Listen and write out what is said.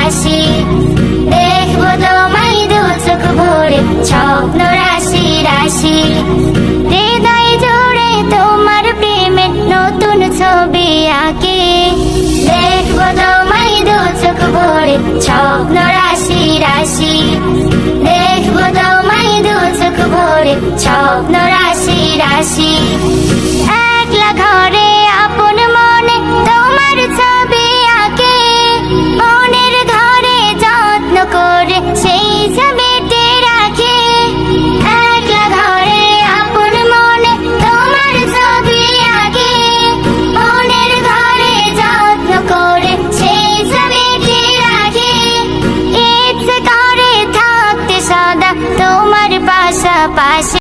হাসি। দেখবো তোমায় দু চোখ ভরে স্বপ্ন রাশি রাশি। হৃদয় জুড়ে তোমার প্রেমের নতুন ছবি আঁকি। দেখবো তোমায় দু চোখ ভরে স্বপ্ন রাশি রাশি। দেখবো তোমায় দু চোখ ভরে স্বপ্ন রাশি রাশি। একলা ঘরে আপন মনে তোমার ছবি আঁকে। মনের ঘরে যত্ন করে সেই ছবিটি রাখে। একলা ঘরে আপন মনে তোমার ছবি আঁকে। মনের ঘরে যত্ন করে সেই ছবিটি রাখে। ইচ্ছে করে থাকতে সদা তোমার পাশাপাশি।